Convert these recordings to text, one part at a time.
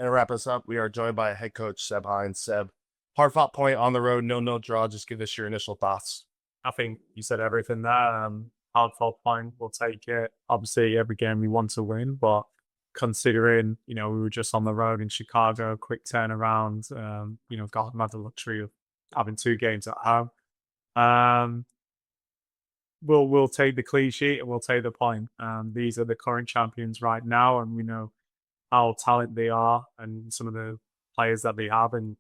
And to wrap us up, we are joined by head coach Seb Hines. Seb, hard fought point on the road, no draw. Just give us your initial thoughts. I think you said everything there. Hard for point, we'll take it. Obviously, every game we want to win, but considering we were just on the road in Chicago, quick turnaround. Gotham had the luxury of having two games at home. Um, we'll take the clean sheet and we'll take the point. These are the current champions right now, and we know how talented they are and some of the players that they have, and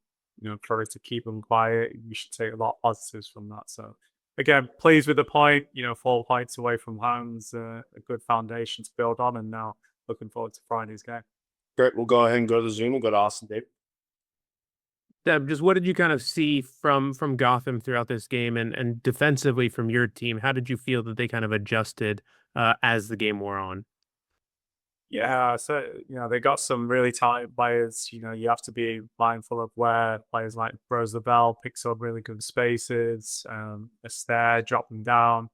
for us to keep them quiet, you should take a lot of positives from that. So again, pleased with the point. 4 points away from home's a good foundation to build on, and now looking forward to Friday's game. Great. We'll go ahead and go to Zoom. We'll go to Austin, Dave. Deb, just what did you kind of see from Gotham throughout this game, and defensively from your team? How did you feel that they kind of adjusted as the game wore on? Yeah, so they got some really talented players. You have to be mindful of where players like Rose Bell picks up really good spaces, Astaire, drop them down,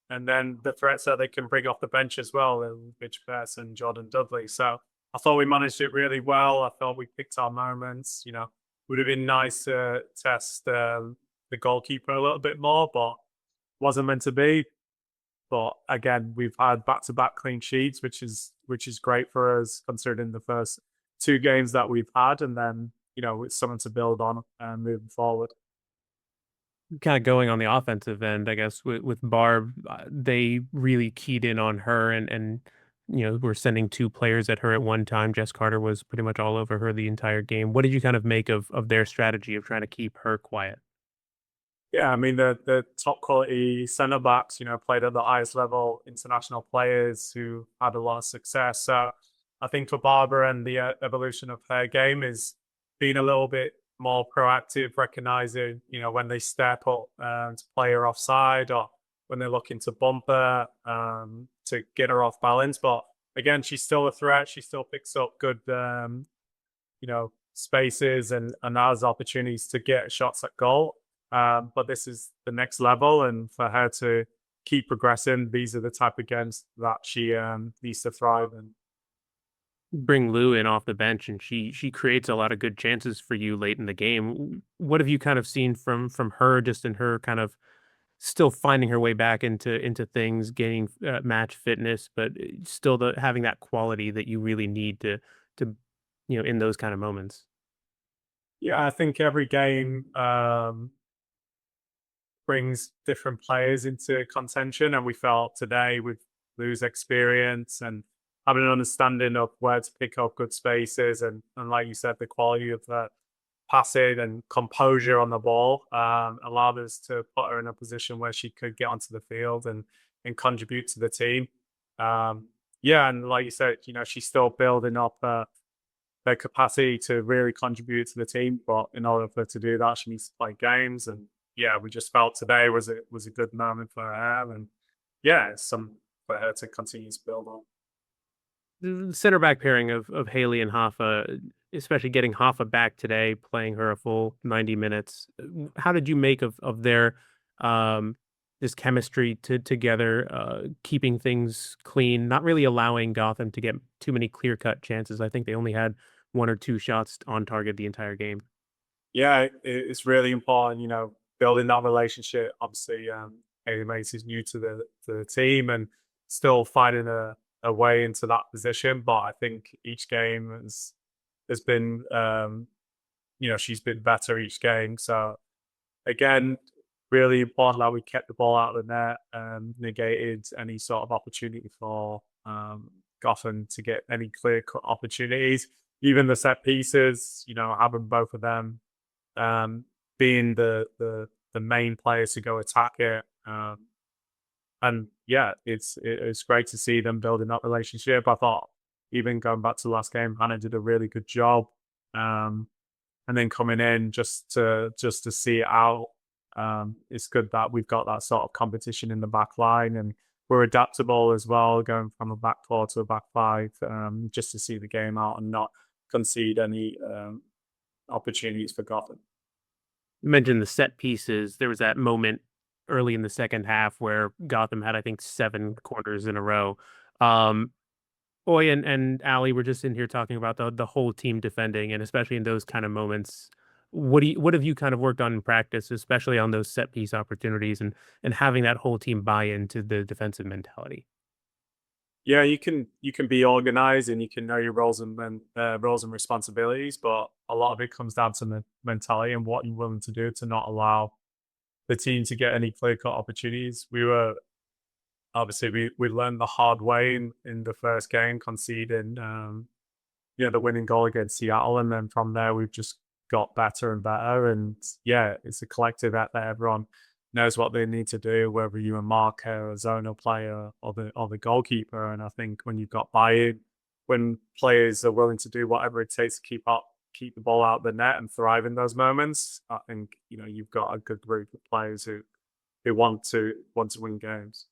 and then the threats that they can bring off the bench as well, Mitch Pearce and Jordan Dudley. So I thought we managed it really well. I thought we picked our moments. Would have been nice to test the goalkeeper a little bit more, but wasn't meant to be. But again, we've had back-to-back clean sheets, which is great for us considering the first two games that we've had, and then it's something to build on moving forward. Kind of going on the offensive end, I guess with Barb, they really keyed in on her, and we're sending two players at her at one time. Jess Carter was pretty much all over her the entire game. What did you kind of make of their strategy of trying to keep her quiet? Yeah, I mean the top quality centre backs, played at the highest level, international players who had a lot of success. So I think for Barbara and the evolution of her game is being a little bit more proactive, recognizing when they step up to play her offside, or when they're looking to bump her to get her off balance. But again, she's still a threat. She still picks up good spaces and has opportunities to get shots at goal. But this is the next level, and for her to keep progressing, these are the type of games that she needs to thrive in. Bring Lou in off the bench, and she creates a lot of good chances for you late in the game. What have you kind of seen from her, just in her kind of still finding her way back into things, gaining match fitness, but still having that quality that you really need to in those kind of moments? Yeah, I think every game brings different players into contention, and we felt today with Lou's experience and having an understanding of where to pick up good spaces, and like you said, the quality of the passing and composure on the ball allowed us to put her in a position where she could get onto the field and contribute to the team. Yeah, and like you said, she's still building up their capacity to really contribute to the team. But in order for her to do that, she needs to play games. And yeah, we just felt today was a good moment for her, and yeah, it's some for her to continue to build on. The center back pairing of Haley and Hoffa, especially getting Hoffa back today, playing her a full 90 minutes. How did you make of their this chemistry together, keeping things clean, not really allowing Gotham to get too many clear cut chances? I think they only had one or two shots on target the entire game. Yeah, it's really important, building that relationship. Obviously, Haley Mace is new to the team and still finding a way into that position. But I think each game has been, she's been better each game. So again, really important that we kept the ball out of the net and negated any sort of opportunity for Gotham to get any clear cut opportunities. Even the set pieces, having both of them being the main players to go attack it. And yeah, it's great to see them building that relationship. I thought even going back to the last game, Hannah did a really good job. And then coming in just to see it out. It's good that we've got that sort of competition in the back line, and we're adaptable as well, going from a back four to a back five, just to see the game out and not concede any opportunities for Gotham. You mentioned the set pieces. There was that moment early in the second half where Gotham had, I think, seven corners in a row. Um, Boy and Ali were just in here talking about the whole team defending, and especially in those kind of moments. What have you kind of worked on in practice, especially on those set piece opportunities and having that whole team buy into the defensive mentality? Yeah, you can be organized and you can know your roles and responsibilities, but a lot of it comes down to mentality and what you're willing to do to not allow the team to get any clear cut opportunities. We were obviously we learned the hard way in the first game, conceding the winning goal against Seattle, and then from there we've just got better and better. And yeah, it's a collective effort. Everyone knows what they need to do, whether you're a marker, a zonal player, or the goalkeeper. And I think when you've got buy-in, when players are willing to do whatever it takes to keep the ball out of the net and thrive in those moments, I think you've got a good group of players who want to win games.